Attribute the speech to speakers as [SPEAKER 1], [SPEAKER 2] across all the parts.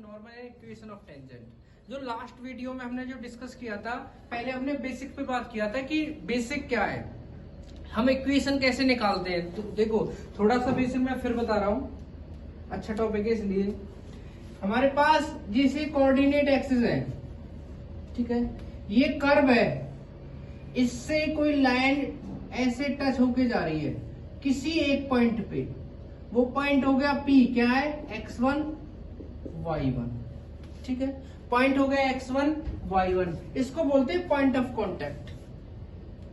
[SPEAKER 1] Normal and equation of tangent. जो last video में हमने जो डिस्कस किया था, पहले हमने बेसिक पे बात किया था कि बेसिक क्या है, हम इक्वेशन कैसे निकालते हैं। तो देखो थोड़ा सा बेसिक मैं फिर बता रहा हूँ, अच्छा टॉपिक है इसलिए। हमारे पास जैसे कोऑर्डिनेट एक्सिस है, ठीक है, ये कर्व है, इससे कोई लाइन ऐसे टच होके जा रही है किसी एक पॉइंट पे, वो पॉइंट हो गया P, क्या है x1 y1, ठीक है, पॉइंट हो गया x1 y1, इसको बोलते हैं पॉइंट ऑफ कांटेक्ट,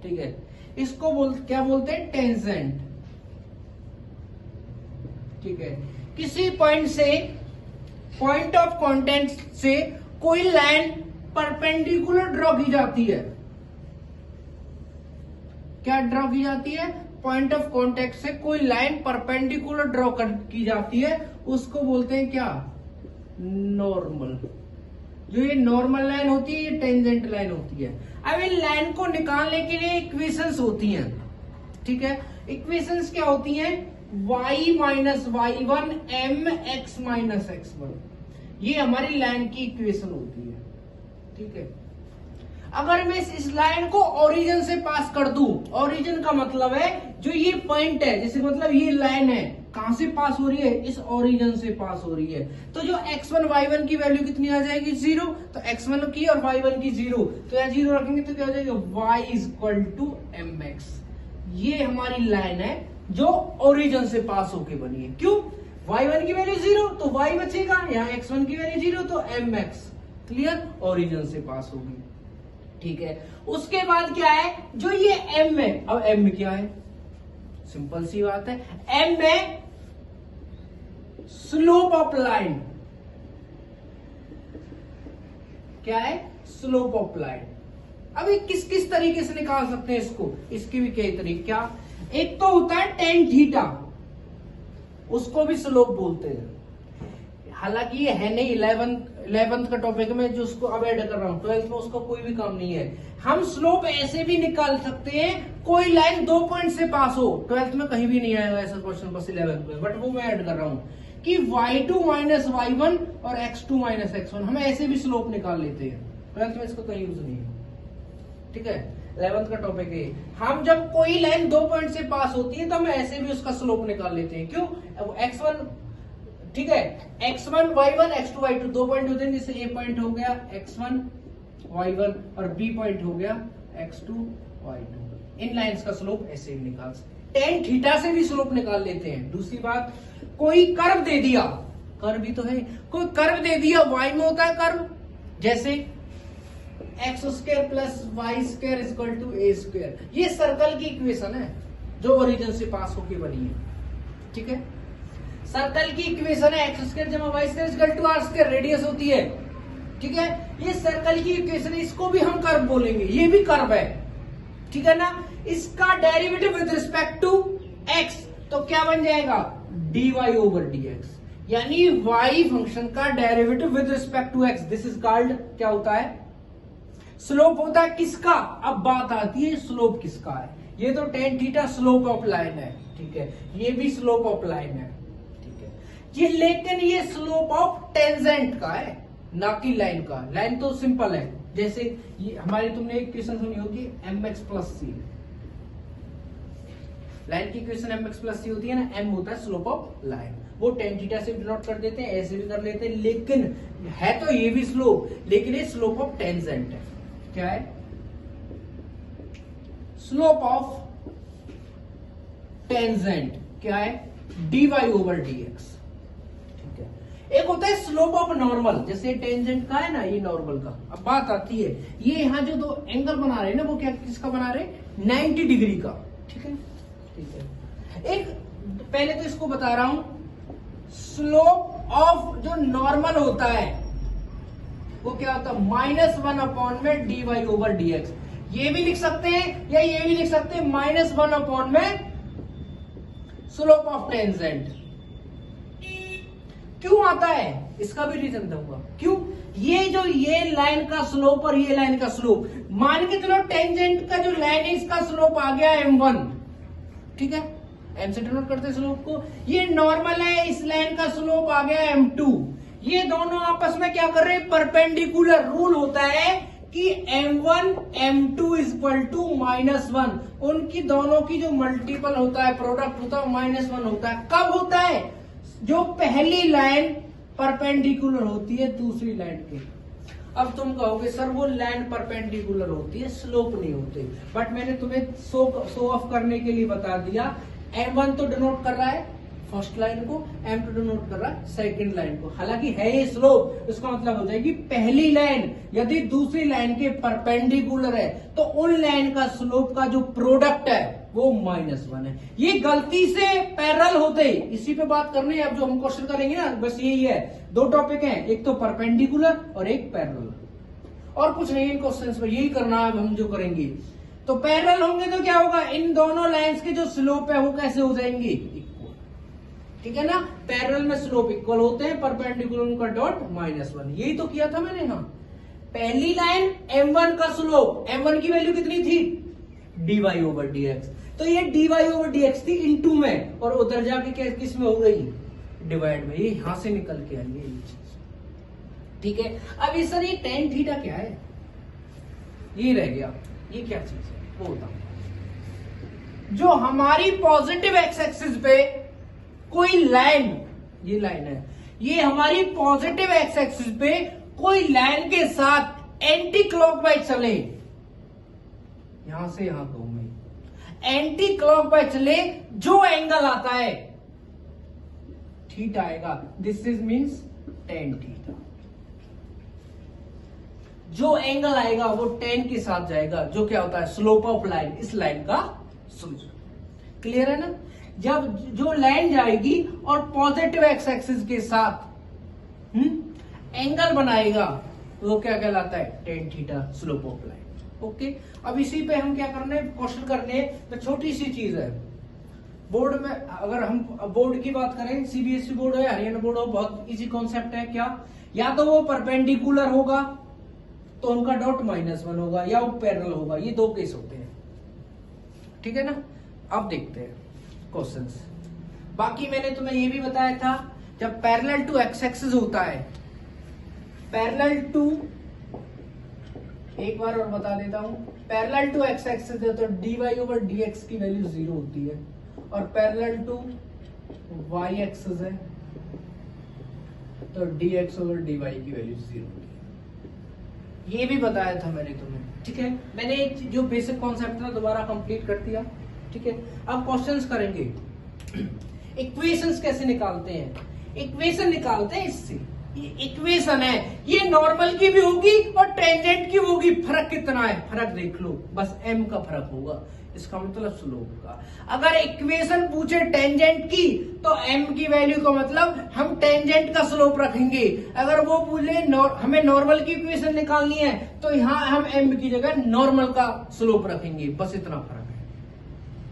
[SPEAKER 1] ठीक है, इसको क्या बोलते हैं, टेंजेंट, ठीक है। किसी पॉइंट से, पॉइंट ऑफ कांटेक्ट से कोई लाइन परपेंडिकुलर ड्रॉ की जाती है, क्या ड्रॉ की जाती है, पॉइंट ऑफ कांटेक्ट से कोई लाइन परपेंडिकुलर ड्रॉ की जाती है, उसको बोलते हैं क्या, नॉर्मल। जो ये नॉर्मल लाइन होती है, ये टेंजेंट लाइन होती है। अब इन लाइन को निकालने के लिए इक्वेशंस होती हैं, ठीक है। इक्वेशंस क्या होती हैं, y minus y1 mx minus x1, ये हमारी लाइन की इक्वेशन होती है, ठीक है। अगर मैं इस लाइन को ओरिजिन से पास कर दूं, ओरिजिन का मतलब है जो ये पॉइंट है, जैसे मतलब ये लाइन है, कहां से पास हो रही है, इस ओरिजिन से पास हो रही है, तो जो x1 y1 की वैल्यू कितनी आ जाएगी, 0। तो x1 की और y1 की 0, तो यहाँ 0 रखेंगे तो क्या हो जाएगा, y is equal to mx। ये हमारी लाइन है जो ओरिजिन से पास होके बनी है। क्यों, y1 की वैल्यू 0 तो y बचेगा, यहाँ x1 की वैल्यू 0 तो mx, क्लियर, ओरिजिन से पास होगी, ठीक है। उसके बाद क्या है, जो ये m है, अब m क्या है, सिंपल सी बात है, m में स्लोप ऑफ लाइन, क्या है, स्लोप ऑफ लाइन। अभी किस किस तरीके से निकाल सकते हैं इसको, इसके भी कई तरीके, क्या, एक तो होता है टेन थीटा, उसको भी स्लोप बोलते हैं। हालांकि ये है नहीं 11th का टॉपिक में, जो उसको अब ऐड कर रहा हूं, 12th में उसका कोई भी काम नहीं है। हम स्लोप ऐसे भी निकाल सकते हैं, कोई लाइन 2 पॉइंट से पास हो, 12th में कहीं भी नहीं आएगा ऐसा क्वेश्चन, बस 11th में, बट वो मैं ऐड कर रहा हूं कि y2 माइनस y1 और x2 माइनस x1, हम ऐसे भी स्लोप निकाल लेते हैं, 12th में इसका कहीं यूज नहीं है, ठीक है। 11th का टॉपिक है, हम जब कोई लाइन 2 पॉइंट से पास होती है तो हम ऐसे भी उसका स्लोप निकाल लेते हैं। क्यों, x1, ठीक है, x1 y1 x2 y2 2 point होते हैं, जैसे a पॉइंट हो गया x1 y1 और b पॉइंट हो गया x2 y2। इन लाइंस का स्लोप ऐसे भी निकाल सकते हैं, टेन थीटा से भी स्लोप निकाल लेते हैं। दूसरी बात, कोई कर्व दे दिया, कर्व भी तो है, कोई कर्व दे दिया, y में होता है कर्व, जैसे x square plus Y square is equal to A square, ये सर्कल की इक्वेशन है जो ओरिजिन से पास होके बनी है, ठीक है। सर्कल की इक्वेशन है एक्स स्क्वायर जमा y square equal to r square, radius होती है, ठीक है। ये सर्कल की इक्वेशन है, इसको भी हम कर्व बोलेंगे, ये भी कर्व है, ठीक है ना। इसका derivative with respect to x, तो क्या बन जाएगा, dy ओवर dx, यानी y फंक्शन का derivative with respect to x, this is called, क्या होता है, स्लोप होता है। किसका, अब बात आती है स्लोप किसका है। ये तो tan theta slope of line है, ठीक है, ये भी स्लोप ऑफ लाइन है, ये, लेकिन ये स्लोप ऑफ टेंजेंट का है, ना कि लाइन का। लाइन तो सिंपल है, जैसे ये हमारी, तुमने एक इक्वेशन सुनी होगी mx प्लस सी, लाइन की इक्वेशन mx प्लस सी होती है ना, m होता है स्लोप ऑफ लाइन, वो टेन थीटा से डिनोट कर देते हैं, ऐसे भी कर लेते हैं, लेकिन है तो ये भी स्लोप, लेकिन ये स्लोप ऑफ टेंजेंट है। क्या है, स्लोप ऑफ टेंजेंट क्या है, dy ओवर dx। एक होता है स्लोप ऑफ नॉर्मल, जैसे टेंजेंट का है ना, ये नॉर्मल का। अब बात आती है, ये यहाँ जो दो एंगल बना रहे हैं ना, वो क्या, किसका बना रहे, 90 डिग्री का, ठीक है, ठीक है। एक पहले तो इसको बता रहा हूं, स्लोप ऑफ जो नॉर्मल होता है वो क्या होता है, -1 अपॉन में dy ओवर dx। ये भी लिख सकते हैं या ये भी लिख सकते हैं, -1 अपॉन में स्लोप ऑफ टेंजेंट। क्यों आता है, इसका भी रीजन दूंगा। क्यों, ये लाइन का स्लोप और ये लाइन का स्लोप, मान के चलो टेंजेंट का जो लाइन है इसका स्लोप आ गया m1, ठीक है, m से डिनोट करते स्लोप को। ये नॉर्मल है, इस लाइन का स्लोप आ गया m2, ये दोनों आपस में क्या कर रहे हैं, परपेंडिकुलर। रूल होता है कि m1 m2 इक्वल टू -1, उनकी दोनों की जो मल्टीपल होता है, प्रोडक्ट होता है, -1 होता है। कब होता है, जो पहली लाइन परपेंडिकुलर होती है दूसरी लाइन के। अब तुम कहोगे सर वो लाइन परपेंडिकुलर होती है, स्लोप नहीं होती, बट मैंने तुम्हें शो ऑफ करने के लिए बता दिया। m1 तो डिनोट कर रहा है फर्स्ट लाइन को, m2 डिनोट कर रहा है सेकंड लाइन को। हालांकि है ये स्लोप, इसका मतलब हो जाएगी पहली लाइन यदि दूसरी लाइन के परपेंडिकुलर है तो उन लाइन का स्लोप का जो प्रोडक्ट है वो -1 है। ये गलती से पैरेलल होते, इसी पे बात करनी है। अब जो हम क्वेश्चन करेंगे ना, बस यही है, दो टॉपिक हैं, एक तो परपेंडिकुलर और एक पैरेलल, और कुछ नहीं इन क्वेश्चंस में, यही करना है हम जो करेंगे। तो पैरेलल होंगे तो क्या होगा, इन दोनों लाइंस के जो स्लोप है वो कैसे हो जाएंगे, इक्वल। ठीक है ना, पैरेलल में स्लोप इक्वल होते हैं, परपेंडिकुलर का डॉट -1। यही तो किया था मैंने। हाँ, पहली लाइन m1 का स्लोप, m1 की वैल्यू कितनी थी, dy/dx, तो ये dy/dx थी इनटू में, और उधर जाके किस में हो गई, डिवाइड में। ये यहां से निकल के आई ये चीज। ठीक है, अब ये सर ये tan थीटा क्या है, ये रह गया, ये क्या चीज है वो बताओ। जो हमारी पॉजिटिव एक्स एक्सिस पे कोई लाइन, ये लाइन है, ये हमारी पॉजिटिव एक्स एक्सिस पे कोई लाइन के साथ एंटी क्लॉकवाइज चले, यहां से यहां घूमे, एंटी क्लॉकवाइज चले, जो एंगल आता है थीटा आएगा, this is means tan theta. जो एंगल आएगा वो tan के साथ जाएगा, जो क्या होता है, स्लोप ऑफ लाइन, इस लाइन का स्लोप। क्लियर है ना। जब जो लाइन जाएगी और पॉजिटिव एक्स एक्सिस के साथ एंगल बनाएगा वो क्या कहलाता है, tan theta, slope of line. Okay, अब इसी पे हम क्या करने, क्वेश्चन करने, तो छोटी सी चीज है। बोर्ड में अगर हम बोर्ड की बात करें, सीबीएसई बोर्ड है, हरियाणा बोर्ड हो, बहुत इजी कॉन्सेप्ट है। क्या, या तो वो परपेंडिकुलर होगा तो उनका डॉट -1 होगा, या वो पैरेलल होगा, ये दो केस होते हैं। ठीक है ना। अब देखते हैं क्वेश्चंस। बाकी मैंने तुम्हें ये भी बताया था, जब पैरेलल टू एक्स एक्सिस होता है, पैरेलल टू, एक बार और बता देता हूं, पैरेलल टू एक्स एक्सिस है तो dy/dx की वैल्यू 0 होती है, और पैरेलल टू y एक्सिस है तो dx/dy की वैल्यू 0 होती है। ये भी बताया था मैंने तुम्हें। ठीक है, मैंने जो बेसिक कॉन्सेप्ट था दोबारा कंप्लीट कर दिया। ठीक है, अब क्वेश्चंस करेंगे। इक्वेशंस कैसे निकालते हैं, इक्वेशन निकालते हैं इससे। ये इक्वेशन है, ये नॉर्मल की भी होगी और टेंजेंट की होगी। फर्क कितना है, फर्क देख लो, बस m का फर्क होगा, इसका मतलब स्लोप का। अगर इक्वेशन पूछे टेंजेंट की तो m की वैल्यू का मतलब हम टेंजेंट का स्लोप रखेंगे। अगर वो पूछे हमें नॉर्मल की इक्वेशन निकालनी है तो यहां हम m की जगह नॉर्मल का स्लोप रखेंगे, बस इतना फर्क है।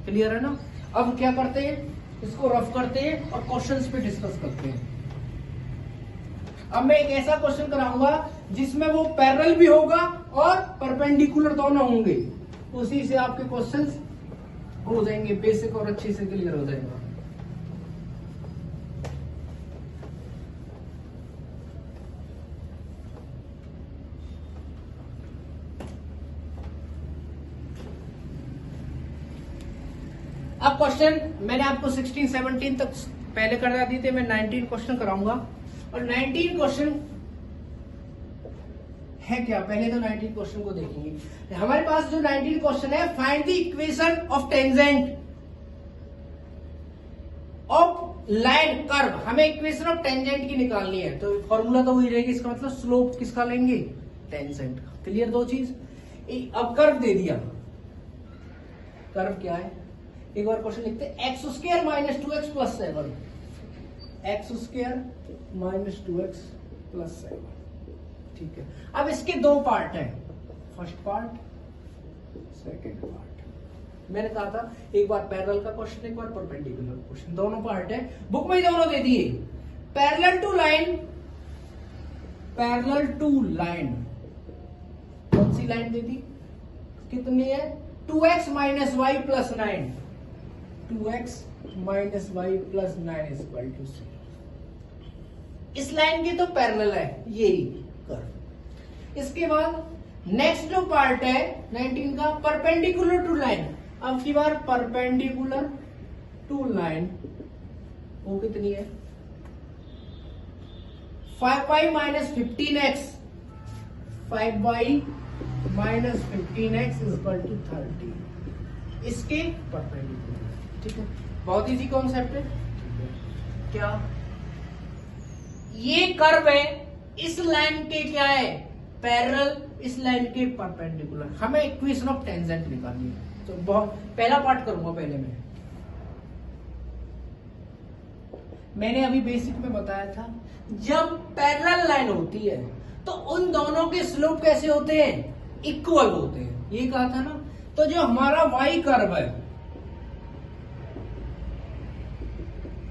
[SPEAKER 1] क्लियर है ना। अब क्या करते हैं, इसको रफ करते हैं और क्वेश्चंस पे डिस्कस करते हैं। अब मैं एक ऐसा क्वेश्चन कराऊंगा जिसमें वो पैरेलल भी होगा और परपेंडिकुलर दोनों होंगे, उसी से आपके क्वेश्चंस हो जाएंगे, बेसिक और अच्छे से क्लियर हो जाएगा। अब क्वेश्चन मैंने आपको 16, 17 तक पहले करा दी थे, मैं 19 क्वेश्चन कराऊंगा। और 19 क्वेश्चन है क्या, पहले तो 19 क्वेश्चन को देखेंगे। हमारे पास जो 19 क्वेश्चन है, find the equation of tangent of line curve. हमें इक्वेशन ऑफ टेंजेंट की निकालनी है, तो फॉर्मूला तो वही रहेगी, इसका मतलब स्लोप किसका लेंगे, टेंजेंट का। क्लियर, दो चीज। अब कर्व दे दिया, कर्व क्या है, एक बार क्वेश्चन लिखते हैं, x² - 2x + 7, x² - 2x + 7। ठीक है, अब इसके दो पार्ट हैं, फर्स्ट पार्ट, सेकंड पार्ट। मैंने कहा था एक बार पैरेलल का क्वेश्चन, एक बार परपेंडिकुलर क्वेश्चन, दोनों पार्ट है, बुक में ही दोनों दे दिए। Parallel to line, parallel to line, कौन सी लाइन दे दी, कितनी है, 2x - y + 9, 2x - y + 9 = 0। इस लाइन के तो पैरेलल है यही कर्व। इसके बाद नेक्स्ट जो पार्ट है 19 का, परपेंडिकुलर टू लाइन। अब की बार परपेंडिकुलर टू लाइन वो कितनी है 5y minus 15x, 5y minus 15x is equal to 30, इसके परपेंडिकुलर। ठीक है, बहुत इजी कॉन्सेप्ट है। क्या ये कर्व है इस लाइन के क्या है पैरेलल, इस लाइन के परपेंडिकुलर। हमें इक्वेशन ऑफ टेंजेंट निकालनी है, तो बहुत पहला पार्ट करूंगा पहले मैंने अभी बेसिक में बताया था, जब पैरेलल लाइन होती है तो उन दोनों के स्लोप कैसे होते हैं, इक्वल होते हैं, ये कहा था ना। तो जो हमारा वाई कर्व है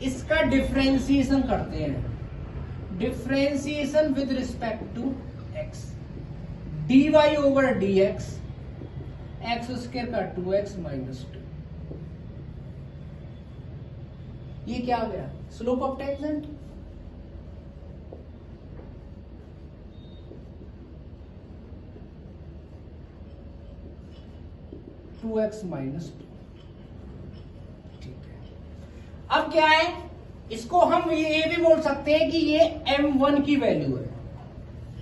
[SPEAKER 1] इसका डिफरेंशिएशन करते हैं, differentiation with respect to x, d y over d x, x square का 2x माइनस 2, ये क्या आ गया slope of tangent. Two x minus 2। ठीक है, अब क्या है, इसको हम ये भी बोल सकते हैं कि ये m1 की वैल्यू है,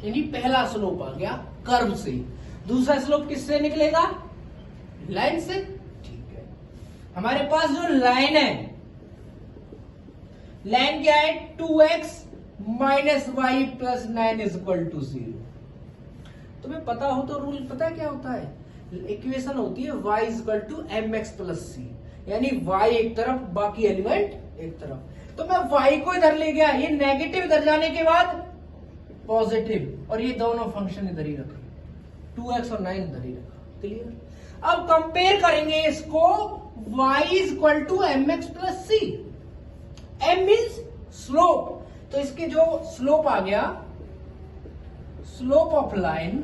[SPEAKER 1] यानी पहला स्लोप आ गया कर्व से। दूसरा स्लोप किससे निकलेगा, लाइन से। ठीक है, हमारे पास जो लाइन है, लाइन क्या है 2x minus y plus 9 is equal to 0। तुम्हें पता हो तो रूल पता है क्या होता है, इक्वेशन होती है y is equal to m x plus c, यानी y एक तरफ बाकी एलिमेंट एक तरफ। तो मैं y को इधर ले गया, ये नेगेटिव इधर जाने के बाद पॉजिटिव, और ये दोनों फंक्शन इधर ही रखे, 2x और 9 इधर ही रखा। क्लियर। अब कंपेयर करेंगे इसको, y is equal to m x plus c, m means slope, तो इसके जो स्लोप आ गया, स्लोप ऑफ लाइन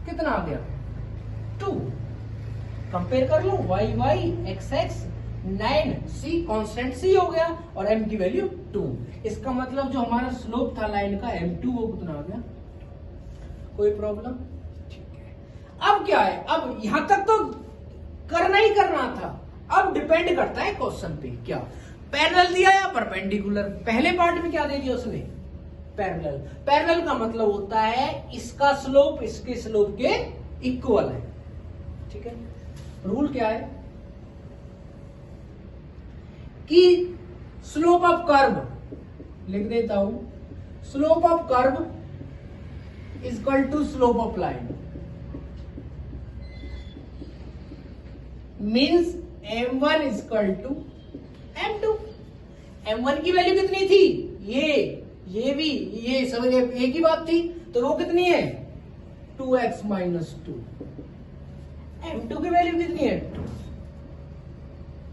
[SPEAKER 1] कितना आ गया 2। कंपेयर कर लो y y x x 9 c constant c हो गया और m की वैल्यू 2। इसका मतलब जो हमारा स्लोप था लाइन का m2 वो कितना आ गया, कोई प्रॉब्लम। ठीक है, अब क्या है, अब यहां तक तो करना ही करना था, अब डिपेंड करता है क्वेश्चन पे, क्या पैरेलल दिया या परपेंडिकुलर। पहले पार्ट में क्या दे दिया उसने, पैरेलल। पैरेलल का मतलब होता है इसका स्लोप इसके स्लोप के इक्वल है। ठीक है, रूल क्या है कि स्लोप ऑफ कर्व लिख देता हूं, slope of curve is equal to slope of line, means m1 is equal to m2। m1 की वैल्यू कितनी थी, ये भी ये सब एक ही बात थी, तो वो कितनी है 2x माइनस 2। m2 की वैल्यू कितनी है 2।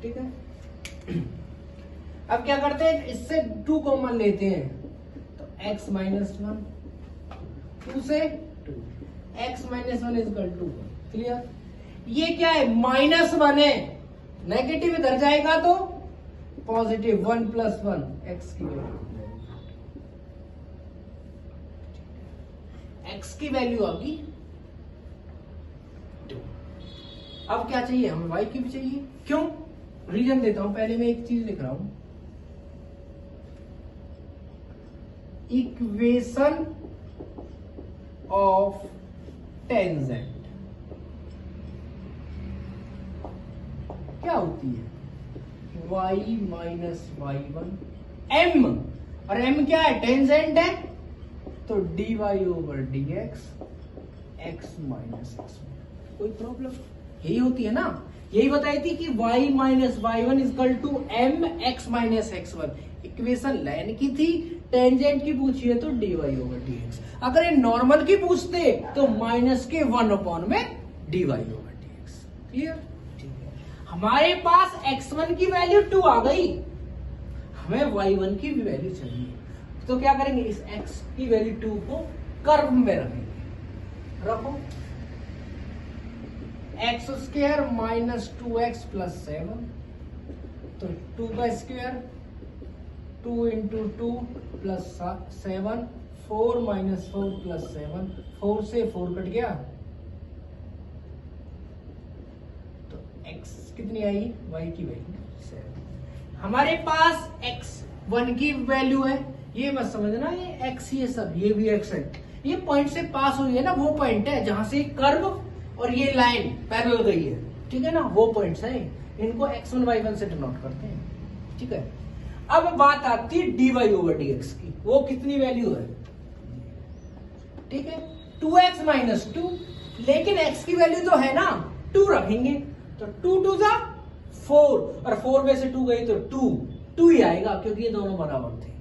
[SPEAKER 1] ठीक है, अब क्या करते हैं, इससे 2 कॉमन लेते हैं, तो x माइनस 1, 2 से 2, x minus 1 is equal to 1। Clear. ये क्या है -1 है, नेगेटिव इधर जाएगा तो पॉजिटिव, 1 प्लस 1 x की वैल्यू, x की वैल्यू आ गई 2। अब क्या चाहिए हमें, y की भी चाहिए। क्यों, रीजन देता हूं, पहले मैं एक चीज लिख रहा हूं, इक्वेशन ऑफ टेंजेंट क्या होती है, y माइनस y1 m, और m क्या है टेंजेंट है, तो dy over dx x minus x। कोई प्रॉब्लम, यही होती है ना, यही बताई थी कि y minus y1 is equal to m x minus x1। Equation line की थी, टेंजेंट की पूछी है तो dy ओवर dx। अगर ये नॉर्मल की पूछते तो माइनस के 1 अपॉन में dy ओवर dx। क्लियर। ठीक है, हमारे पास x1 की वैल्यू 2 आ गई, हमें y1 की भी वैल्यू चाहिए, तो क्या करेंगे, इस x की वैल्यू 2 को कर्व में रखेंगे। रखो, x square minus 2x plus 7, तो 2 का square 2 into 2 plus 7, 4 minus 4 plus 7, 4 से 4 कट गया तो x कितनी आई, y की वैल्यू 7। हमारे पास x1 की वैल्यू है, ये मत समझना ये x ये सब, ये भी x है, ये पॉइंट से पास हुई है ना, वो पॉइंट है जहां से कर्व और ये लाइन पैरेलल गई है, ठीक है ना, वो पॉइंट्स है, इनको x1 y1 से डिनोट करते हैं, ठीक है। अब बात आती है dy ओवर dx की, वो कितनी वैल्यू है, ठीक है, 2x माइनस 2, लेकिन x की वैल्यू तो है ना 2 रखेंगे, तो 2 2 जा 4, और 4 में से 2 गई तो 2 ही आएगा क्योंकि ये दोनों बराबर थे।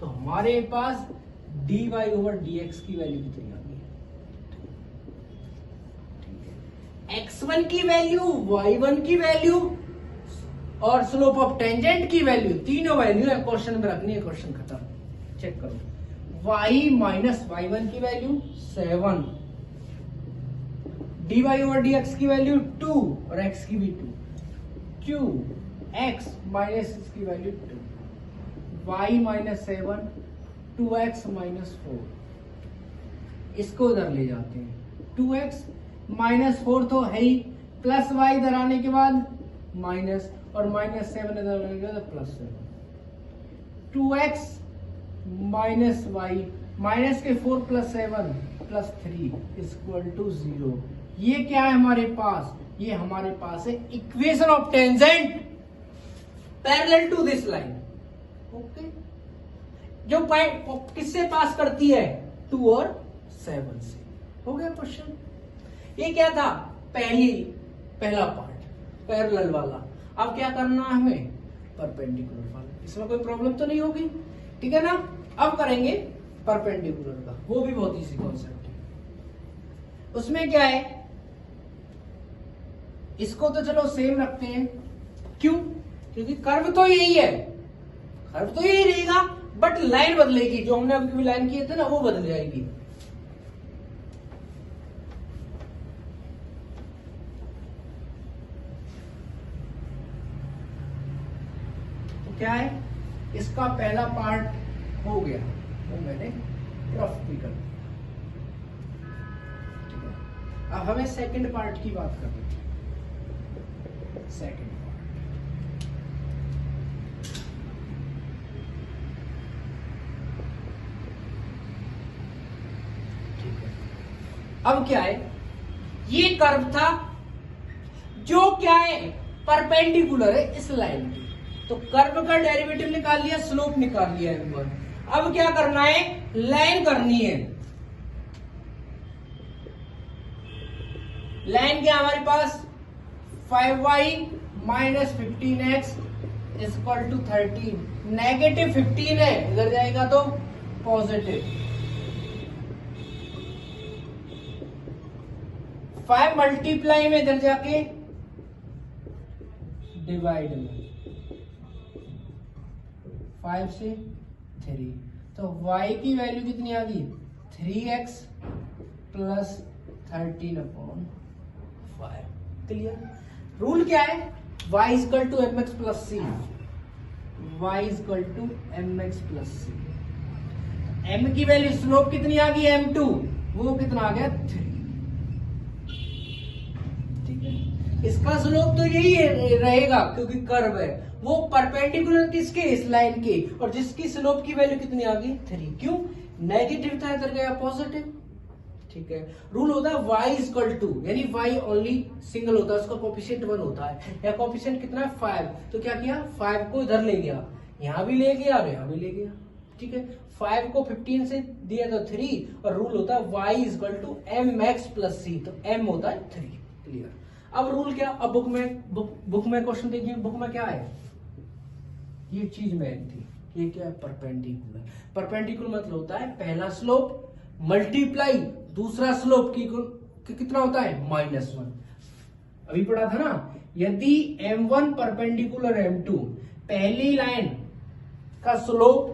[SPEAKER 1] तो हमारे पास dy ओवर dx की वैल्यू कितनी आ गई, x1 की वैल्यू, y1 की वैल्यू और स्लोप ऑफ टेंजेंट की वैल्यू, तीनों वैल्यू है क्वेश्चन में रखनी है, क्वेश्चन खत्म। चेक करो, y माइनस y1 की वैल्यू 7, dy ओवर dx की वैल्यू 2 और x की भी 2, q x माइनस की value 2, y minus 7, 2x minus 4, इसको इधर ले जाते हैं, 2x माइनस 4 तो है ही, प्लस y इधर आने के बाद माइनस, और माइनस 7 इधर आने के बाद plus 7, 2x minus y minus के 4 प्लस 7 प्लस 3 इक्वल टू 0। ये क्या है हमारे पास, ये हमारे पास है equation of tangent parallel to this line, okay, जो पॉइंट किससे पास करती है, 2 और 7 से। हो गया क्वेश्चन। ये क्या था, पहला पार्ट पैरेलल वाला। अब क्या करना है हमें, परपेंडिकुलर वाला। इसमें कोई प्रॉब्लम तो नहीं होगी, ठीक है ना। अब करेंगे परपेंडिकुलर का, वो भी बहुत इजी कॉन्सेप्ट है। उसमें क्या है, इसको तो चलो सेम रखते हैं, क्यों, क्योंकि कर्व तो यही है, कर्व तो यही रहेगा, बट लाइन बदलेगी, जो हमने अभी लाइन किए थे ना वो बदल जाएगी। तो क्या है, इसका पहला पार्ट हो गया, वो मैंने रफ भी कर दिया, ठीक है। अब हमें सेकंड पार्ट की बात करनी है। सेकंड पार्ट, ठीक है। अब क्या है, ये कर्व था जो क्या है, परपेंडिकुलर है इस लाइन की, तो कर्व का डेरिवेटिव निकाल लिया, स्लोप निकाल लिया एक बार। अब क्या करना है, लाइन करनी है। लाइन क्या हमारे पास, 5y minus 15x equal to 13, negative 15 है, इधर जाएगा तो पॉजिटिव, 5 मल्टीप्लाई में इधर जाके डिवाइड में, 5 से 3, तो y की वैल्यू कितनी आ गई, 3x प्लस 13/5। क्लियर। रूल क्या है, y equal to m x plus c, y equal to m x plus c. m की वैल्यू, स्लोप कितनी आ गई, m2, वो कितना आ गया 3, ठीक है। इसका स्लोप तो यही रहेगा क्योंकि कर्व है, वो परपेंडिकुलर किसके, इस लाइन के, और जिसकी स्लोप की वैल्यू कितनी आ गई 3, क्यों, नेगेटिव था इधर गया पॉजिटिव, ठीक है। रूल होता है y इक्वल टू, यानी y ओनली सिंगल होता है, उसका कोफिशिएंट 1 होता है, या कोफिशिएंट कितना है 5, तो क्या किया, 5 को इधर ले गया, यहां भी ले गया और यहां भी ले गया, ठीक है। 5 को 15 से दिया तो 3, और रूल होता है y equal to m x plus c, तो m होता है 3। क्लियर। अब रूल क्या, अब बुक में क्वेश्चन देखिए, बुक में क्या है, ये चीज मेन थी, ये क्या है, परपेंडिकुलर। परपेंडिकुलर मतलब होता है पहला स्लोप मल्टीप्लाई दूसरा स्लोप की कितना होता है, -1। अभी पढ़ा था ना, यदि m1 परपेंडिकुलर m2, पहली लाइन का स्लोप,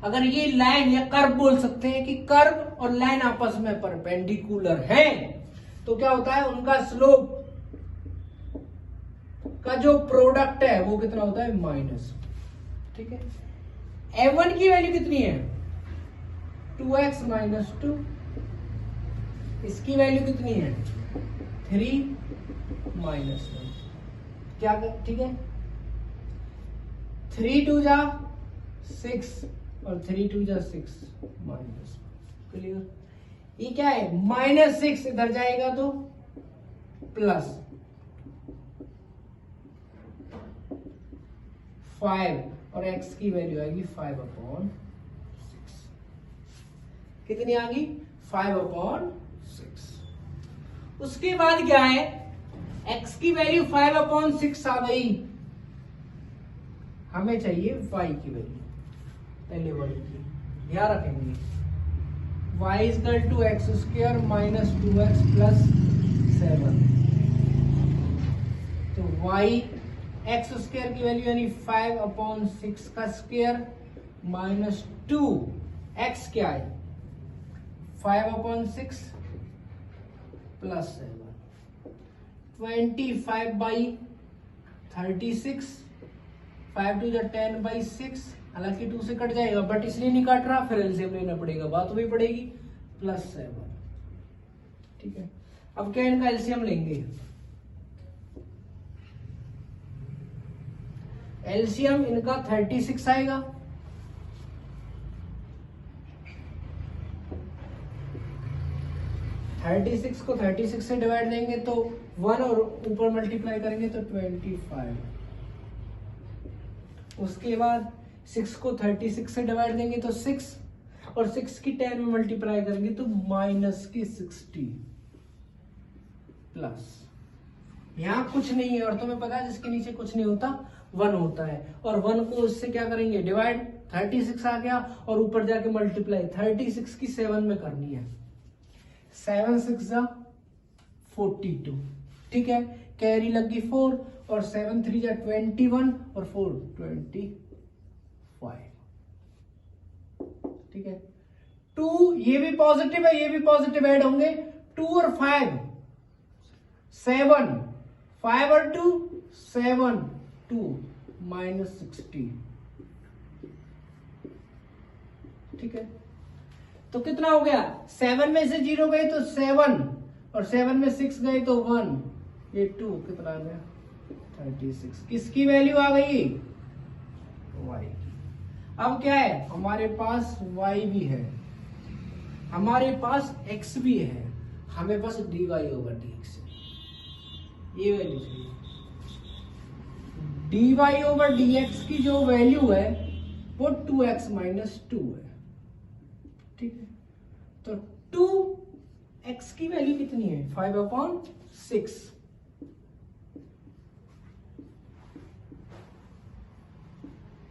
[SPEAKER 1] अगर ये लाइन या कर्व बोल सकते हैं कि कर्व और लाइन आपस में परपेंडिकुलर है, तो क्या होता है, उनका स्लोप का जो प्रोडक्ट है वो कितना होता है, माइनस, ठीक है। a1 की वैल्यू कितनी है 2x माइनस 2, इसकी वैल्यू कितनी है 3 माइनस 1। क्या ठीक है, 3 2 जा 6 और 3 2 जा 6 माइनस, क्लियर। ये क्या है -6, इधर जाएगा तो प्लस 5 और x की वैल्यू आएगी 5/6। कितनी आ गई 5/6। उसके बाद क्या है x की वैल्यू 5/6 आ गई, हमें चाहिए y की वैल्यू, पहले वाली की ध्यान रखेंगे। y equal to x square minus 2x plus 7, तो y एक्स स्क्वायर की वैल्यू यानी 5/6 का स्क्वायर माइनस 2, x क्या है 5/6 प्लस 7, 25/36, 5 2 10/6, हालांकि 2 से कट जाएगा बट इसलिए नहीं कट रहा, फिर एलसीएम लेना पड़ेगा, बात भी पड़ेगी, प्लस 7। ठीक है, अब क्या इनका एलसीएम लेंगे, एलसीएम इनका 36 आएगा, को 36 से डिवाइड देंगे तो 1 और ऊपर मल्टीप्लाई करेंगे तो 25, उसके बाद 6 को 36 से डिवाइड देंगे तो 6 और 6 की 10 में मल्टीप्लाई करेंगे तो -60 प्लस, यहां कुछ नहीं है और तुम्हें पता है जिसके नीचे कुछ नहीं होता 1 होता है, और 1 को उससे क्या करेंगे डिवाइड, 36 आ गया और ऊपर जाके मल्टीप्लाई 36 की 7 में करनी है, 7 6 जा 42। ठीक है, कैरी लगी 4 और 7 3 जा 21 और 4 25। ठीक है, 2 ये भी पॉजिटिव है ये भी पॉजिटिव ऐड होंगे, 2 और 5 7, 5 और 2 7, 2 -60। ठीक है, तो कितना हो गया, 7 में से 0 गए तो 7 और 7 में 6 गए तो 1, ये 2 कितना आ गया 36। किसकी वैल्यू आ गई y की। अब क्या है हमारे पास y भी है, हमारे पास x भी है, हमें बस dy/dx ये वैल्यू चाहिए। dy/dx की जो वैल्यू है वो 2x माइनस 2 है। ठीक है, तो 2x की वैल्यू कितनी है 5/6,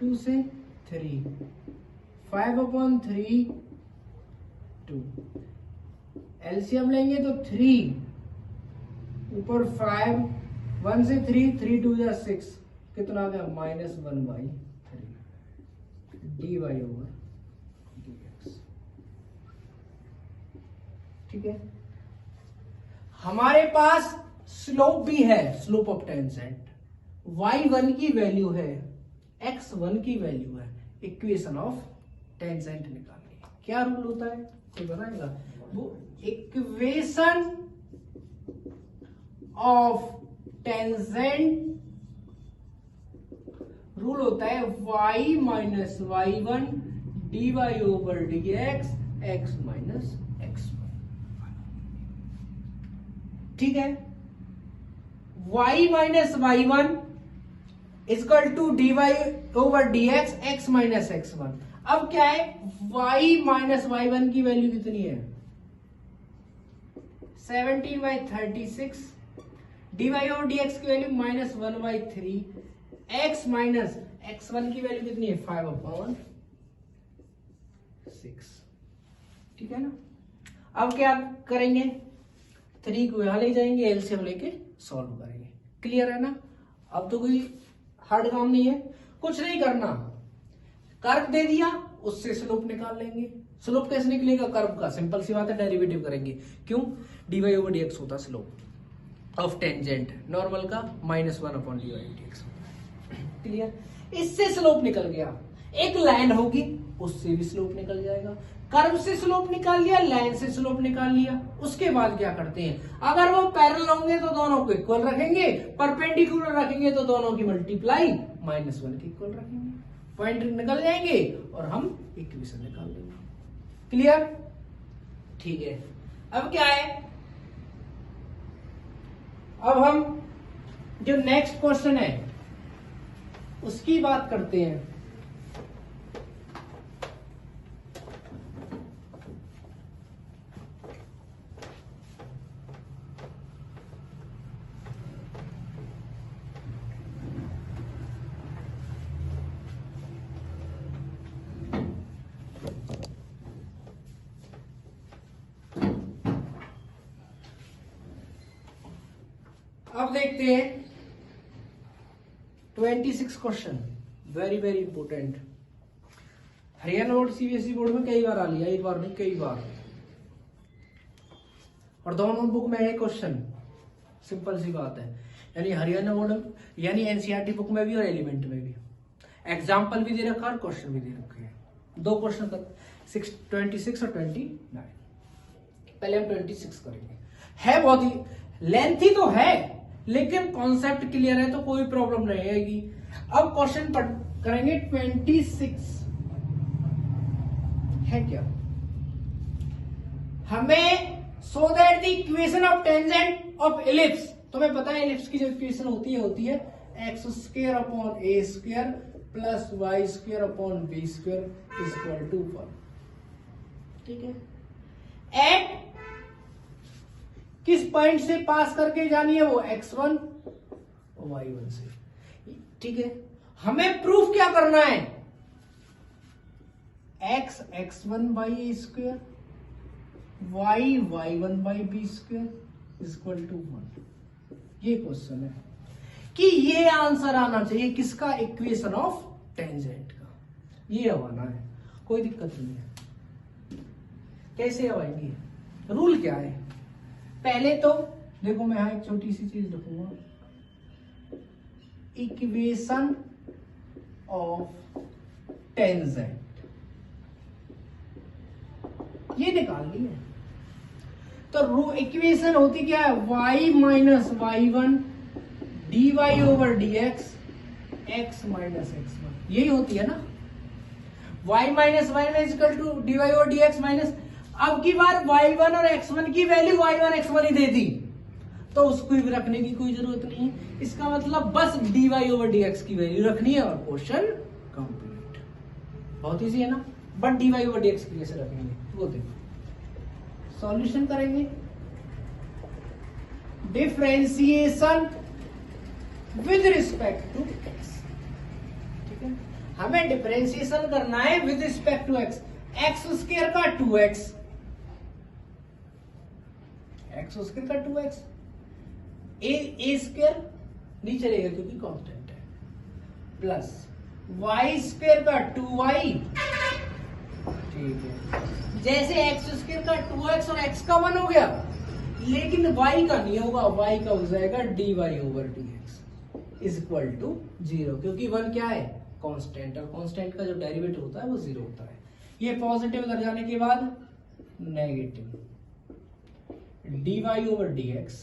[SPEAKER 1] 2 से 3, 5/3 2, एलसीएम लेंगे तो 3 ऊपर 5, 1 से 3, 3 2 जा 6, कितना आ गया -1/3 dy/dx। ठीक है, हमारे पास स्लोप भी है, स्लोप ऑफ टेंजेंट, y1 की वैल्यू है, x1 की वैल्यू है, इक्वेशन ऑफ टेंजेंट निकालनी है। क्या रूल होता है कोई बताएगा, वो इक्वेशन ऑफ टेंजेंट रूल होता है y minus y1 dy/dx x minus x1। ठीक है, y minus y1 equal to dy/dx x minus x1। अब क्या है y माइनस y1 की वैल्यू कितनी है 17/36, dy/dx की वैल्यू -1/3, x माइनस x1 की वैल्यू कितनी है 5/6। ठीक है ना, अब क्या करेंगे 3 को यहां ले जाएंगे, एलसीएम लेके सॉल्व करेंगे। क्लियर है ना, अब तो कोई हार्ड काम नहीं है, कुछ नहीं करना, कर्व दे दिया उससे स्लोप निकाल लेंगे। स्लोप कैसे निकलेगा कर्व का, सिंपल सी बात है, डेरिवेटिव करेंगे। क्यों, dy/dx होता स्लोप ऑफ टेंजेंट, नॉर्मल का -1/dy/dx। क्लियर, इससे स्लोप निकल गया, एक लाइन होगी, उससे भी स्लोप निकल जाएगा। कर्व से स्लोप निकाल लिया, लाइन से स्लोप निकाल लिया। उसके बाद क्या करते हैं, अगर वो पैरेलल होंगे तो दोनों को इक्वल रखेंगे, परपेंडिकुलर रखेंगे तो दोनों की मल्टीप्लाई -1 के इक्वल रखेंगे, पॉइंट निकल जाएंगे और हम इक्वेशन निकाल देंगे। क्लियर? ठीक है। अब क्या है, अब हम जो नेक्स्ट क्वेश्चन है उसकी बात करते हैं। अब देखते हैं 26 question, very very important. Haryana board CBSE board में कई बार आ लिया, एक बार नहीं कई बार, और दोनों बुक में है क्वेश्चन, सिंपल सी बात है। यानी हरियाणा बोर्ड यानी एनसीईआरटी बुक में भी और एलिमेंट में भी एग्जाम्पल भी दे रखा और क्वेश्चन भी दे रखे हैं। दो क्वेश्चन तक 26 और 29। पहले हम 26 करेंगे। है बहुत ही लेंथी तो है, लेकिन कॉन्सेप्ट क्लियर है तो कोई प्रॉब्लम नहीं आएगी। अब क्वेश्चन करेंगे 26 है क्या, हमें so that the equation of tangent of ellipse, तुम्हें पता है एलिप्स की जो इक्वेशन होती है x square upon a square plus Y square upon b square equal to 1। ठीक है, एट किस पॉइंट से पास करके जानी है, वो x1 y1 से। ठीक है, हमें प्रूफ क्या करना है, x1 by a square y1 by b square equal to 1। ये क्वेश्चन है कि ये आंसर आना चाहिए किसका, इक्वेशन ऑफ टेंजेंट का। ये अब आना है, कोई दिक्कत नहीं है। कैसे अब आएंगे, रूल क्या है, पहले तो देखो मैं यहां एक छोटी सी चीज लिखूंगा, इक्वेशन ऑफ टेंजेंट, ये निकाल ली है। तो इक्वेशन होती क्या है, y minus y1 dy over dx x minus x1, यही होती है ना। y minus y1 equal to dy over dx minus, अब की बार y1 और x1 की वैल्यू y1 x1 ही दे दी, तो उसको भी रखने की कोई जरूरत नहीं है। इसका मतलब बस dy ओवर dx की वैल्यू रखनी है और क्वेश्चन कंप्लीट। बहुत इजी है ना, बट dy ओवर dx की कैसे रखेंगे वो देखो, सॉल्यूशन करेंगे, differentiation with respect to x। ठीक है, हमें डिफरेंशिएशन करना है with respect to x। X square का 2x, एक्स स्क्वायर का 2x, ए स्क्वायर नहीं चलेगा क्योंकि कांस्टेंट है, प्लस वाई स्क्वायर का 2y। ठीक है, जैसे एक्स स्क्वायर का 2x और x का 1 हो गया, लेकिन y का नहीं होगा, y का हो जाएगा dy over dx is equal to 0, क्योंकि 1 क्या है, कांस्टेंट, और कांस्टेंट का जो डेरिवेटिव होता है वो 0 होता है। ये पॉजिटिव इधर जाने के बाद negative dy over dx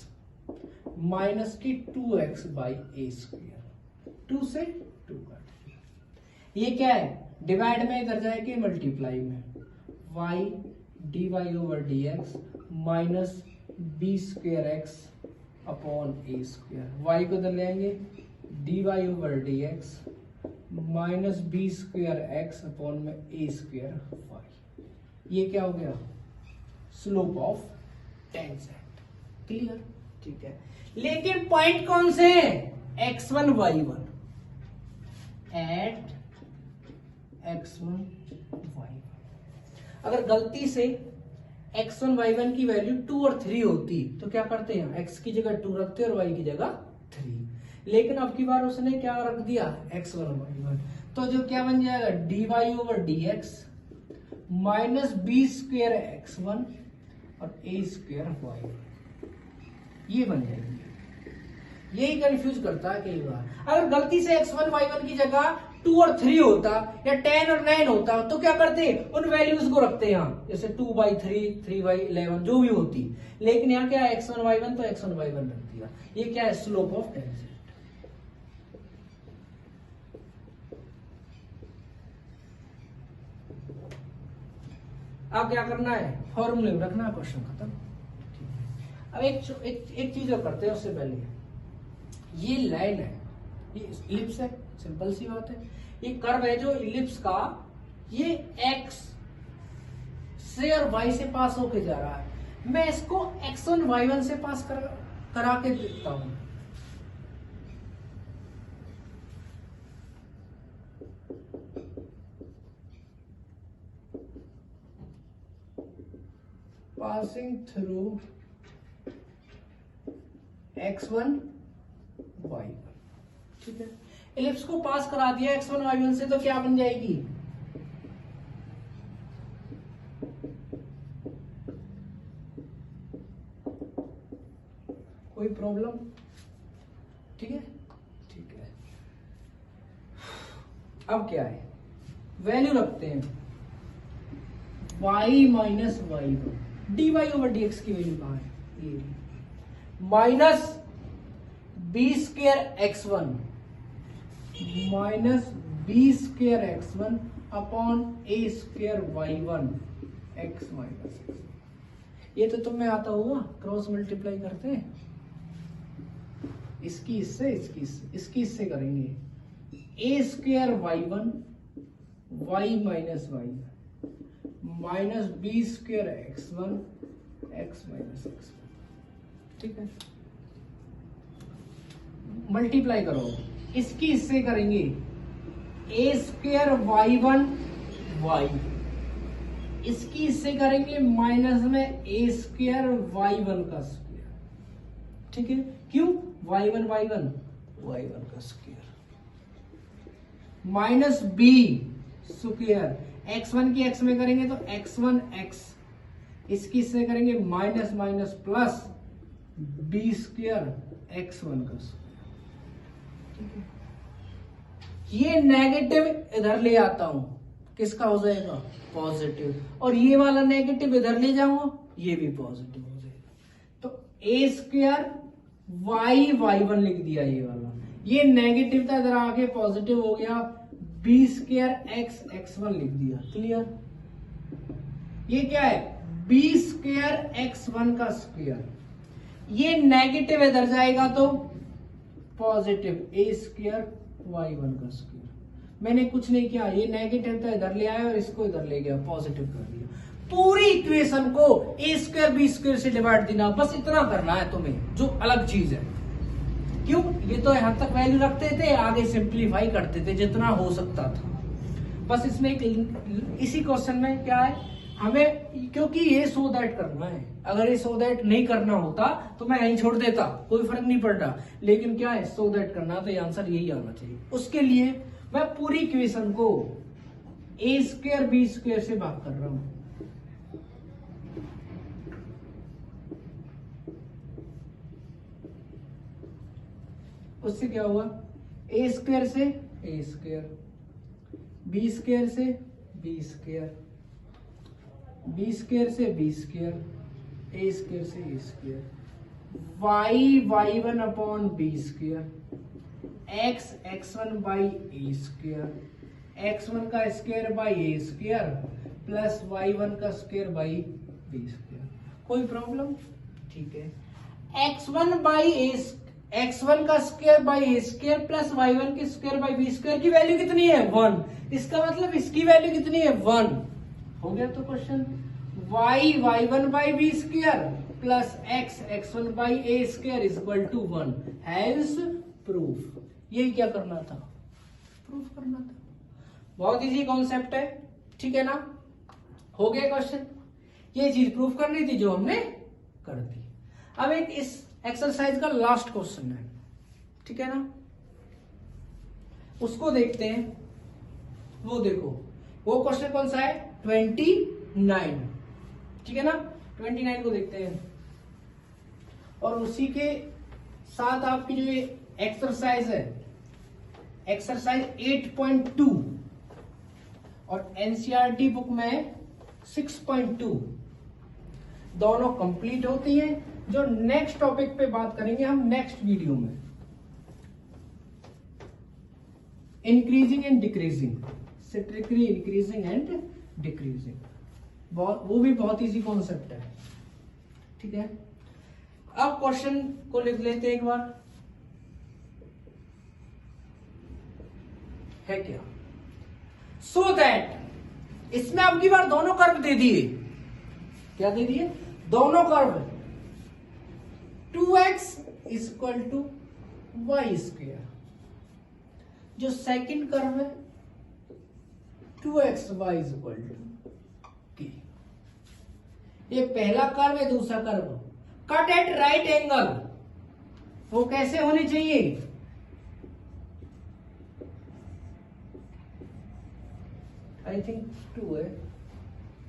[SPEAKER 1] minus की 2x बाई ए स्क्वायर, 2 से 2 काट, ये क्या है, डिवाइड में इधर जाएगी मल्टीप्लाई में, y dy over dx minus b square x upon a square, y को इधर ले आएंगे dy over dx minus b square x upon में ए स्क्वायर वाई। ये क्या हो गया, स्लोप ऑफ टेंजेंट। क्लियर? ठीक है, लेकिन पॉइंट कौन से हैं, x1 y1, eight x1 y1। अगर गलती से x1 y1 की वैल्यू 2 और 3 होती तो क्या करते हैं, x की जगह 2 रखते और y की जगह 3, लेकिन अब की बार उसने क्या रख दिया, x1 y1, तो जो क्या बन जाएगा, dy over dx minus b square x1 और ए स्क्वायर y1, ये बन जाएगी। यही कंफ्यूज करता है कई बार, अगर गलती से x1 y1 की जगह 2 और 3 होता या 10 और 9 होता तो क्या करते, उन वैल्यूज को रखते यहाँ, जैसे 2/3, 3/11 जो भी होती। लेकिन यहाँ क्या है, x1y1 तो x1y1 रख दिया। ये क्या है, स्लोप ऑफ टेंजेंट। अब क्या करना है, फॉर्मूले में रखना है, क्वेश्चन खत्म। अब एक चीज और करते हैं उससे पहले, ये लाइन है, ये इलिप्स है, सिंपल सी बात है। ये कर्व है जो इलिप्स का, ये x से और y से पास होके जा रहा है। मैं इसको x1 y1 से पास करा के देखता हूं। पासिंग थ्रू x1 y1, ठीक है। इलिप्स को पास करा दिया x1 y1 से, तो क्या बन जाएगी, कोई प्रॉब्लम, ठीक है, ठीक है। अब क्या है, वैल्यू रखते हैं y minus y1, dy over dx की वैल्यू कहां है, ये minus b square x1 minus b square x1 upon a square y1 x minus x। ये तो तुम्हें आता होगा, क्रॉस मल्टीप्लाई करते हैं, इसकी इससे, इसकी इससे करेंगे, a square y1 y minus y minus b square x1 x minus x, ठीक है। मल्टीप्लाई करो, इसकी इससे करेंगे, ए स्क्र y1 y, इसकी इससे करेंगे माइनस में ए स्क्र y1 का स्क्वायर, ठीक है। क्यों, y1 का square minus b square, x1 की x में करेंगे तो x1 x, इसकी इससे करेंगे minus minus plus b square x1 का स्क्वायर, ठीक है। ये नेगेटिव इधर ले आता हूं, किसका हो जाएगा, पॉजिटिव, और ये वाला नेगेटिव इधर ले जाऊंगा, ये भी पॉजिटिव हो जाएगा। तो ए स्क्वायर y1 लिख दिया, ये वाला, ये नेगेटिव था, इधर आके पॉजिटिव हो गया, बी स्क्वायर x1 लिख दिया, क्लियर। ये क्या है, बी स्क्वायर x1 का स्क्वायर, ये नेगेटिव इधर जाएगा तो पॉजिटिव ए स्क्वायर y1 का स्क्वायर। मैंने कुछ नहीं किया, ये नेगेटिव था इधर ले आया और इसको इधर ले गया, पॉजिटिव कर दिया। पूरी इक्वेशन को ए स्क्वायर बी स्क्वायर से डिवाइड देना, बस इतना करना है तुम्हें, जो अलग चीज है। क्यों, ये तो यहां तक वैल्यू रखते थे, आगे सिंप्लीफाई करते थे जितना हो सकता था। बस इसमें इसी क्वेश्चन में क्या है, हमें क्योंकि ये सो दैट करना है, अगर ये सो दैट नहीं करना होता तो मैं यहीं छोड़ देता, कोई फर्क नहीं पड़ रहा। लेकिन क्या है, सो दैट करना, तो ये आंसर यही आना चाहिए। उसके लिए मैं पूरी इक्वेशन को ए स्क्वायर बी स्क्वायर से भाग कर रहा हूं। उससे क्या हुआ, ए स्क्वायर से ए स्क्वायर, बी स्क्वायर से बी स्क्वायर, बी स्क्वायर से बी स्क्वायर, ए स्क्वायर से a square, y1 upon b square, x1 by a square, x1 का square by a square plus y1 का square by b square. कोई problem, ठीक है। x1 का square by a square plus y1 के square by b square की value कितनी है, 1। इसका मतलब इसकी वैल्यू कितनी है, 1। हो गया तो question, y1 by b square plus x1 by a square is equal to 1, hence proof. यही क्या करना था, प्रूफ करना था। बहुत इजी कॉन्सेप्ट है, ठीक है ना। हो गया क्वेश्चन, ये चीज प्रूफ करनी थी जो हमने कर दी। अब एक इस एक्सरसाइज का लास्ट क्वेश्चन है, ठीक है ना, उसको देखते हैं। वो देखो, वो क्वेश्चन कौन सा है, 29, ठीक है ना। 29 को देखते हैं, और उसी के साथ आपकी जो ये एक्सरसाइज है, एक्सरसाइज 8.2 और एनसीईआरटी बुक में 6.2 दोनों कंप्लीट होती हैं। जो नेक्स्ट टॉपिक पे बात करेंगे हम नेक्स्ट वीडियो में, increasing and decreasing, strictly increasing and decreasing, वो भी बहुत इजी कॉन्सेप्ट है। ठीक है, अब क्वेश्चन को लिख लेते हैं एक बार, है क्या। सो दैट इसमें अब की बार दोनों कर्व दे दिए, क्या दे दिए, दोनों curve 2x equal to y square, जो सेकंड कर्व है 2xy इक्वल टू k, ये पहला कर्व है, दूसरा curve cut at right angle, वो कैसे होने चाहिए, आई थिंक 2 है,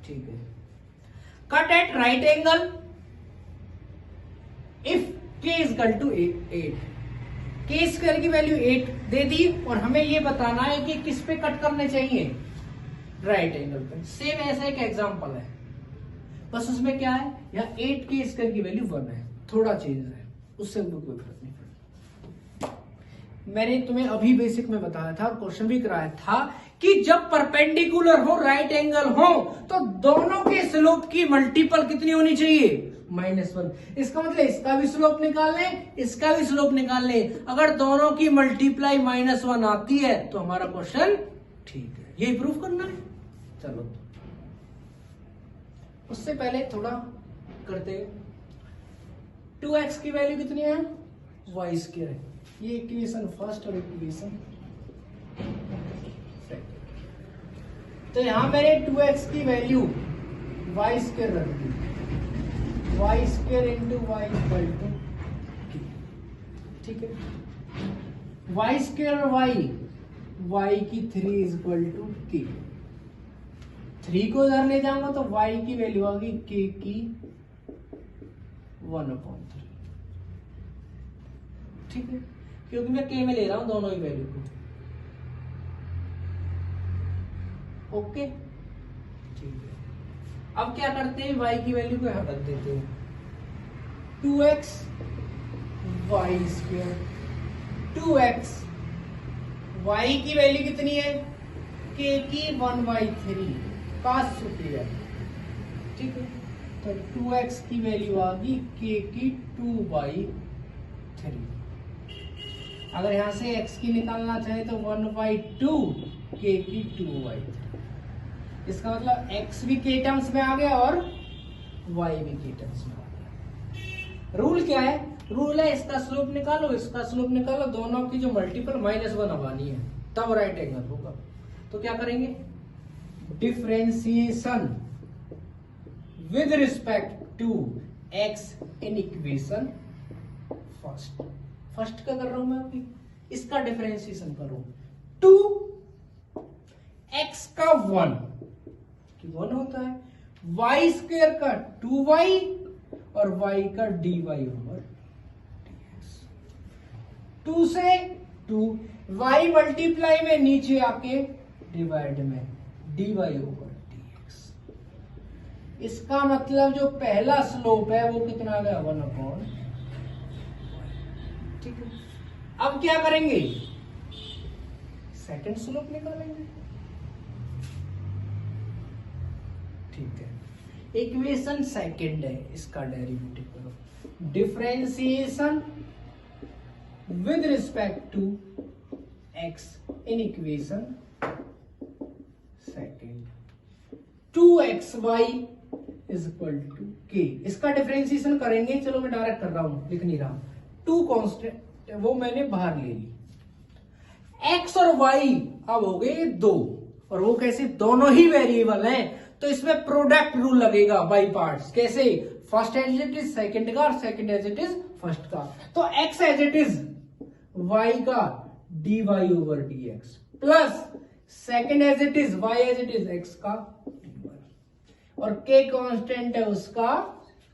[SPEAKER 1] ठीक है, cut at right angle if k equal to 8, k square की वैल्यू 8 दे दी और हमें ये बताना है कि किस पे कट करने चाहिए, राइट एंगल पे। सेम ऐसा एक एग्जांपल है, बस उसमें क्या है, यहाँ 8k स्क्वायर की वैल्यू 1 है, थोड़ा चेंज है, उससे कोई फर्क नहीं पड़ता। मैंने तुम्हें अभी बेसिक में बताया था, क्वेश्चन भी कराया था कि जब परपेंडिकुलर हो, राइट एंगल हो, तो दोनों के स्लोप की मल्टीपल कितनी होनी चाहिए, -1। इसका मतलब इसका भी स्लोप निकाल लें, इसका भी स्लोप निकाल लें, अगर दोनों की मल्टीप्लाई -1 आती है तो हमारा क्वेश्चन ठीक है। यही प्रूफ करना है। चलो उससे पहले थोड़ा करते हैं, 2x की वैल्यू कितनी है, वाई स्क्वायर है, ये इक्वेशन फर्स्ट और इक्वेशन सेकंड। तो यहां मैंने 2x की वैल्यू वाई स्क्वायर रख दी, y square into y equal to k, ठीक है, वाई स्क्वायर और वाई की 3 इक्वल टू k, 3 को उधर ले जाऊंगा तो y की वैल्यू आ गई k की 1/3, ठीक है, क्योंकि मैं k में ले रहा हूं दोनों ही वैल्यू को, ओके, ठीक है। अब क्या करते हैं, y की वैल्यू को यहां रख देते हैं, 2x y square, 2x y की वैल्यू कितनी है, k की 1/3 काश सुपीरियर, ठीक है, तो 2x की वैल्यू आ गई k की 2/3। अगर यहां से x की निकालना चाहे तो 1/2 k की 2/3। इसका मतलब x भी k टर्म्स में आ गया और y भी k टर्म्स में आ गया। रूल क्या है, रूल है इसका स्लोप निकालो, इसका स्लोप निकालो, दोनों की जो मल्टीपल -1 आनी है, तब राइट एंगल होगा। तो क्या करेंगे, differentiation with respect to x in equation first का कर रहा हूं मैं अभी, इसका डिफरेंशिएशन करो, 2x का 1 होता है, y स्क्वायर का 2y और y का dy/dx, 2 से 2 y मल्टीप्लाई में नीचे आके डिवाइड में dy/dx। इसका मतलब जो पहला स्लोप है वो कितना आ गया, 1/, ठीक है। अब क्या करेंगे, सेकंड स्लोप निकालेंगे, ठीक है, इक्वेशन सेकंड है, इसका डेरिवेटिव करो, differentiation with respect to x in equation second, 2xy is equal to k, इसका डिफरेंशिएशन करेंगे, चलो मैं डायरेक्ट कर रहा हूं, लिख नहीं रहा, 2 कांस्टेंट वो मैंने बाहर ले ली, x और y अब हो गए 2, और वो कैसे, दोनों ही वेरिएबल हैं, तो इसमें प्रोडक्ट रूल लगेगा बाय पार्ट्स, कैसे, first as it is second का और second as it is first का, तो x as it is y का dy/dx plus second as it is y as it is x का dy, और k constant है उसका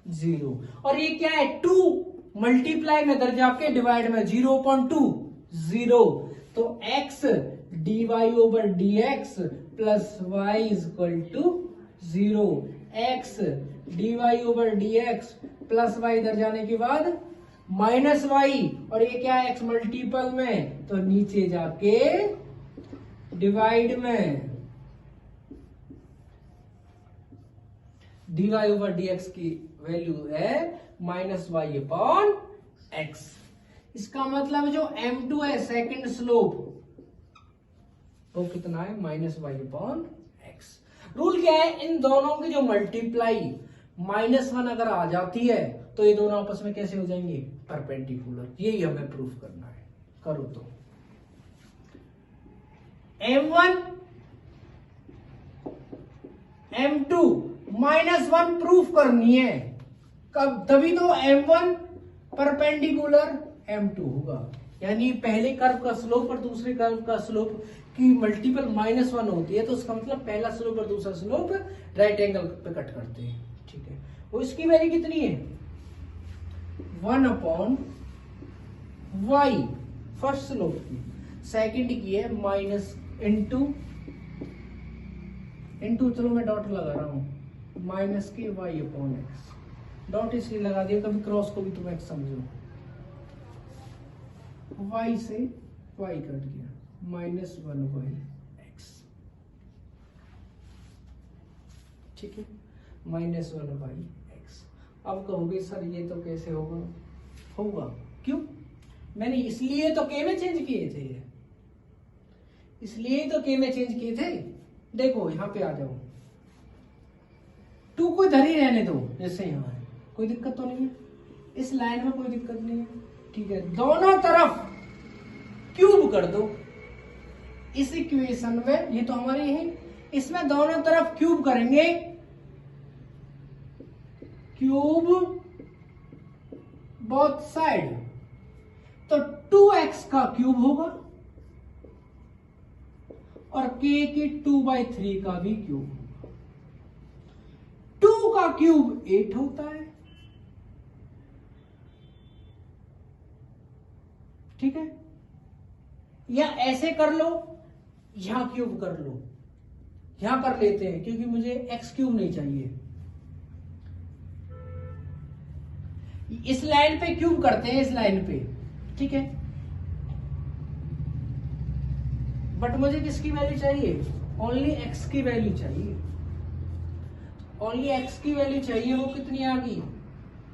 [SPEAKER 1] 0, और ये क्या है, 2 मल्टीप्लाई में इधर जाके डिवाइड में 0/2 0, तो x dy/dx plus y is equal to 0। x dy/dx plus y इधर जाने के बाद माइनस वाई, और ये क्या है x मल्टीपल में, तो नीचे जाके डिवाइड में dy/dx की वैल्यू है -y/x। इसका मतलब जो m2 है सेकंड स्लोप वो कितना है -y/x। रूल क्या है, इन दोनों की जो मल्टीप्लाई -1 अगर आ जाती है तो ये दोनों आपस में कैसे हो जाएंगे, परपेंडिकुलर। यही हमें प्रूफ करना है। करो तो m1 m2 -1 प्रूफ करनी है, कब, तभी तो m1 परपेंडिकुलर m2 होगा। यानी पहले कर्व का स्लोप और दूसरे कर्व का स्लोप की मल्टीपल -1 होती है, तो उसका मतलब पहला स्लोप और दूसरा स्लोप राइट एंगल पे कट करते हैं। ठीक है, वो इसकी वैल्यू कितनी है 1/y फर्स्ट स्लोप की, सेकंड की है इंटू चलो मैं डॉट लगा रहा हूं -y/x। डॉट इसलिए लगा दिया, कभी क्रॉस को भी तुम x समझो। y से y कट गया -1/x। ठीक है, -1/x। अब कहोगे सर ये तो कैसे होगा, क्यों, मैंने इसलिए तो के में चेंज किए थे, इसलिए तो के में चेंज किए थे। देखो यहां पे आ जाओ, 2 को इधर ही रहने दो जैसे यहां है, कोई दिक्कत तो नहीं है, इस लाइन में कोई दिक्कत नहीं है। ठीक है, दोनों तरफ क्यूब कर दो इस इक्वेशन में, ये तो हमारी है, इसमें दोनों तरफ क्यूब करेंगे, क्यूब बोथ साइड, तो 2x का क्यूब होगा और k की 2/3 का भी क्यूब होगा। 2 का क्यूब 8 होता है। ठीक है, या ऐसे कर लो, यहां क्यूब कर लो, यहां कर लेते हैं क्योंकि मुझे x क्यूब नहीं चाहिए। इस लाइन पे क्यूब करते हैं, इस लाइन पे। ठीक है, बट मुझे किसकी वैल्यू चाहिए, ओनली x की वैल्यू चाहिए, ओनली x की वैल्यू चाहिए। वो कितनी आ गई,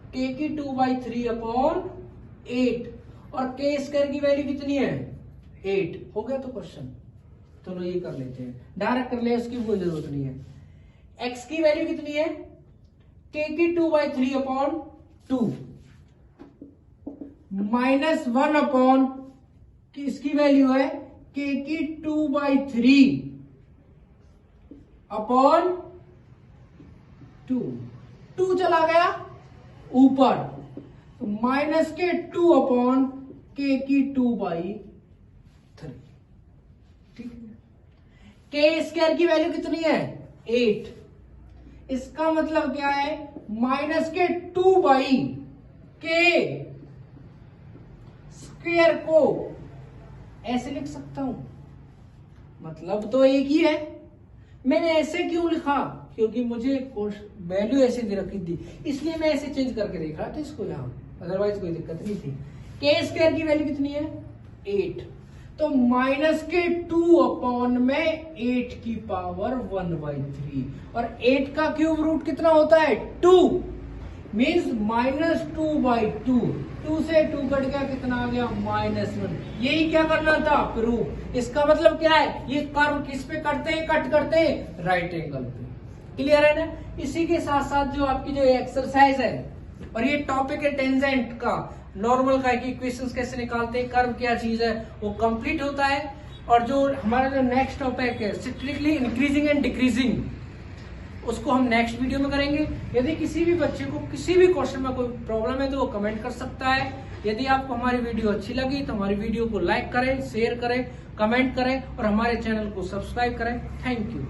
[SPEAKER 1] k की 2/3/8 और k स्क्वायर की वैल्यू कितनी है 8। हो गया तो क्वेश्चन, चलो ये कर लेते हैं, डायरेक्ट कर ले, उसकी कोई जरूरत नहीं है। x की वैल्यू कितनी है, k की 2/3/2 -1 की इसकी वैल्यू है k की 2/3/2। 2 चला गया ऊपर, तो -2/k की 2/3। ठीक है, k स्क्वायर की वैल्यू कितनी है 8। इसका मतलब क्या है, -2/k स्क्वायर को ऐसे लिख सकता हूं, मतलब तो एक ही है। मैंने ऐसे क्यों लिखा, क्योंकि मुझे वैल्यू ऐसे दे रखी थी, इसलिए मैं ऐसे चेंज करके देखा था इसको यहां, अदरवाइज कोई दिक्कत नहीं थी। k स्क्वायर की वैल्यू कितनी है 8, तो -2 में 8 की पावर 1/3 और 8 का क्यूब रूट कितना होता है 2, मीन्स -2/2। 2 से 2 कट गया, कितना आ गया -1। यही क्या करना था, प्रूफ। इसका मतलब क्या है, ये कर्व किस पे करते हैं, कट करते हैं राइट एंगल पे। क्लियर है ना। इसी के साथ साथ जो आपकी जो एक्सरसाइज है और ये टॉपिक है टेंजेंट का, नॉर्मल का कि इक्वेशंस कैसे निकालते हैं, कर्व क्या चीज है, वो कंप्लीट होता है। और जो हमारा जो नेक्स्ट टॉपिक है स्ट्रिक्टली इंक्रीजिंग एंड डिक्रीजिंग, उसको हम नेक्स्ट वीडियो में करेंगे। यदि किसी भी बच्चे को किसी भी क्वेश्चन में कोई प्रॉब्लम है तो वो कमेंट कर सकता है। यदि आपको हमारी वीडियो अच्छी लगी तो हमारी वीडियो को लाइक करें, शेयर करें, कमेंट करें और हमारे चैनल को सब्सक्राइब करें। Thank you.